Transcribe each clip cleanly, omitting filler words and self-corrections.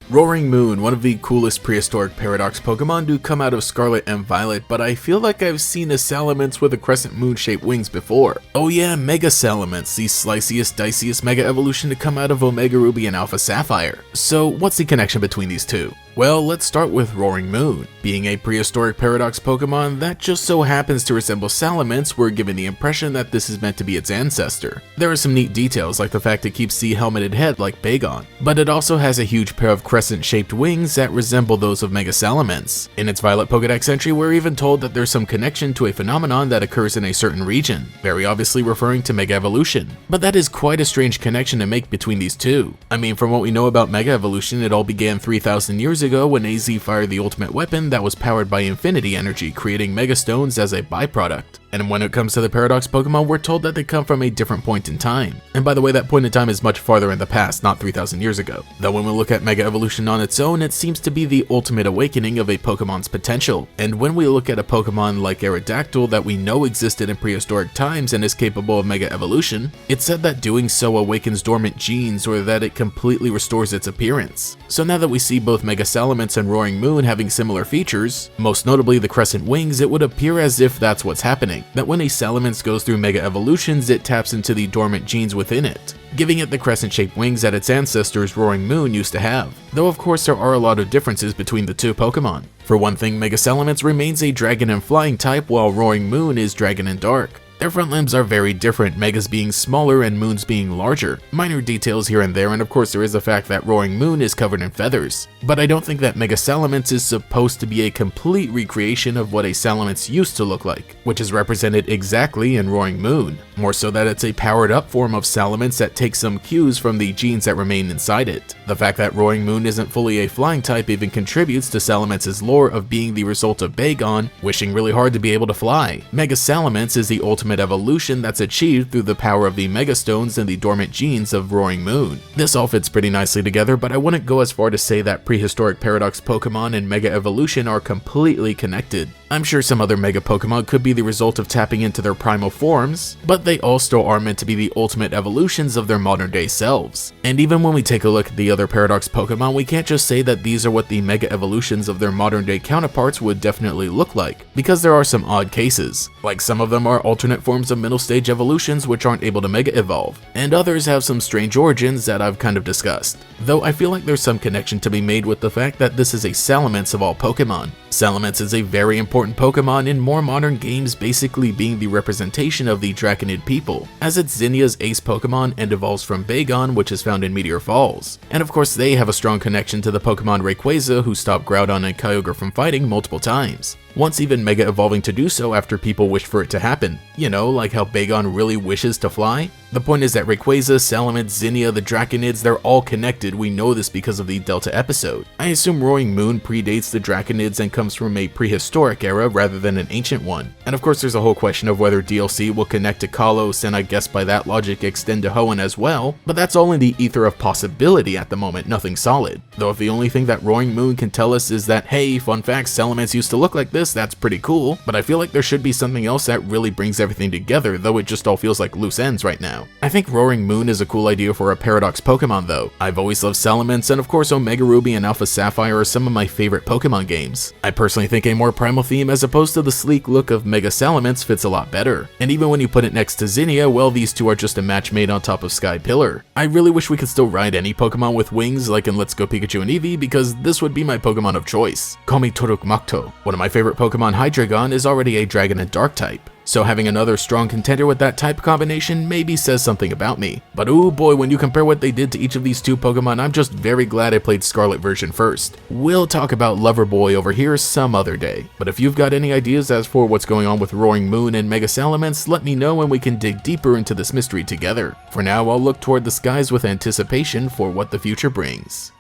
Roaring Moon, one of the coolest prehistoric paradox Pokemon to come out of Scarlet and Violet, but I feel like I've seen a Salamence with a crescent moon-shaped wings before. Oh yeah, Mega Salamence, the sliciest, diciest Mega Evolution to come out of Omega Ruby and Alpha Sapphire. So what's the connection between these two? Well, let's start with Roaring Moon. Being a prehistoric paradox Pokemon that just so happens to resemble Salamence, we're given the impression that this is meant to be its ancestor. There are some neat details like the fact it keeps the helmeted head like Bagon, but it also has a huge pair of crescent-shaped wings that resemble those of Mega Salamence. In its Violet Pokédex entry, we're even told that there's some connection to a phenomenon that occurs in a certain region, very obviously referring to Mega Evolution. But that is quite a strange connection to make between these two. I mean, from what we know about Mega Evolution, it all began 3,000 years ago when AZ fired the ultimate weapon that was powered by infinity energy, creating Mega Stones as a byproduct. And when it comes to the Paradox Pokemon, we're told that they come from a different point in time. And by the way, that point in time is much farther in the past, not 3,000 years ago. Though when we look at Mega Evolution on its own, it seems to be the ultimate awakening of a Pokemon's potential. And when we look at a Pokemon like Aerodactyl that we know existed in prehistoric times and is capable of Mega Evolution, it's said that doing so awakens dormant genes or that it completely restores its appearance. So now that we see both Mega Salamence and Roaring Moon having similar features, most notably the crescent wings, it would appear as if that's what's happening. That when a Salamence goes through Mega Evolutions, it taps into the dormant genes within it, giving it the crescent-shaped wings that its ancestors Roaring Moon used to have. Though of course there are a lot of differences between the two Pokemon. For one thing, Mega Salamence remains a Dragon and Flying type while Roaring Moon is Dragon and Dark. Their front limbs are very different, Megas being smaller and Moons being larger. Minor details here and there, and of course there is the fact that Roaring Moon is covered in feathers. But I don't think that Mega Salamence is supposed to be a complete recreation of what a Salamence used to look like, which is represented exactly in Roaring Moon. More so that it's a powered up form of Salamence that takes some cues from the genes that remain inside it. The fact that Roaring Moon isn't fully a flying type even contributes to Salamence's lore of being the result of Bagon wishing really hard to be able to fly. Mega Salamence is the ultimate evolution that's achieved through the power of the Mega Stones and the dormant genes of Roaring Moon. This all fits pretty nicely together, but I wouldn't go as far to say that prehistoric paradox Pokemon and Mega Evolution are completely connected. I'm sure some other Mega Pokemon could be the result of tapping into their primal forms, but they all still are meant to be the ultimate evolutions of their modern day selves. And even when we take a look at the other Paradox Pokemon, we can't just say that these are what the Mega Evolutions of their modern day counterparts would definitely look like, because there are some odd cases. Like some of them are alternate forms of middle stage evolutions which aren't able to Mega Evolve, and others have some strange origins that I've kind of discussed. Though I feel like there's some connection to be made with the fact that this is a Salamence of all Pokemon. Salamence is a very important Pokemon in more modern games, basically being the representation of the Draconid people, as it's Zinnia's ace Pokemon and evolves from Bagon, which is found in Meteor Falls. And of course they have a strong connection to the Pokemon Rayquaza, who stopped Groudon and Kyogre from fighting multiple times, once even Mega Evolving to do so after people wished for it to happen. You know, like how Bagon really wishes to fly? The point is that Rayquaza, Salamence, Zinnia, the Draconids, they're all connected. We know this because of the Delta episode. I assume Roaring Moon predates the Draconids and comes from a prehistoric era rather than an ancient one. And of course there's a whole question of whether DLC will connect to Kalos and I guess by that logic extend to Hoenn as well, but that's all in the ether of possibility at the moment, nothing solid. Though if the only thing that Roaring Moon can tell us is that, hey, fun fact, Salamence used to look like this, that's pretty cool, but I feel like there should be something else that really brings everything together, though it just all feels like loose ends right now. I think Roaring Moon is a cool idea for a Paradox Pokemon though. I've always loved Salamence, and of course Omega Ruby and Alpha Sapphire are some of my favorite Pokemon games. I personally think a more primal theme as opposed to the sleek look of Mega Salamence fits a lot better. And even when you put it next to Zinnia, well, these two are just a match made on top of Sky Pillar. I really wish we could still ride any Pokemon with wings like in Let's Go Pikachu and Eevee, because this would be my Pokemon of choice. Call me Torukmakto. One of my favorite Pokemon, Hydreigon, is already a Dragon and Dark type, so having another strong contender with that type combination maybe says something about me. But oh boy, when you compare what they did to each of these two Pokemon, I'm just very glad I played Scarlet version first. We'll talk about Loverboy over here some other day. But if you've got any ideas as for what's going on with Roaring Moon and Mega Salamence, let me know and we can dig deeper into this mystery together. For now, I'll look toward the skies with anticipation for what the future brings.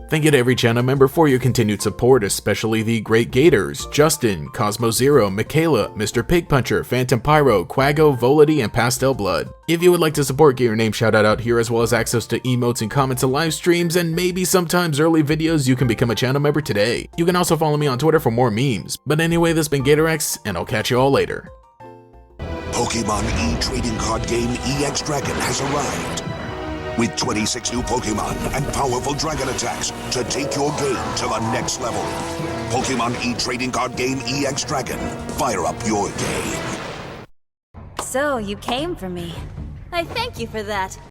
Thank you to every channel member for your continued support, especially the Great Gators, Justin, Cosmo Zero, Michaela, Mr. Pig Puncher, Phantom Pyro, Quago, Volity, and Pastel Blood. If you would like to support, get your name shouted out here, as well as access to emotes and comments and live streams, and maybe sometimes early videos, you can become a channel member today. You can also follow me on Twitter for more memes. But anyway, this has been GatorEX, and I'll catch you all later. Pokemon E-trading card game EX Dragon has arrived. with 26 new Pokémon and powerful dragon attacks to take your game to the next level. Pokémon e-trading card game EX Dragon. Fire up your game. So, you came for me. I thank you for that.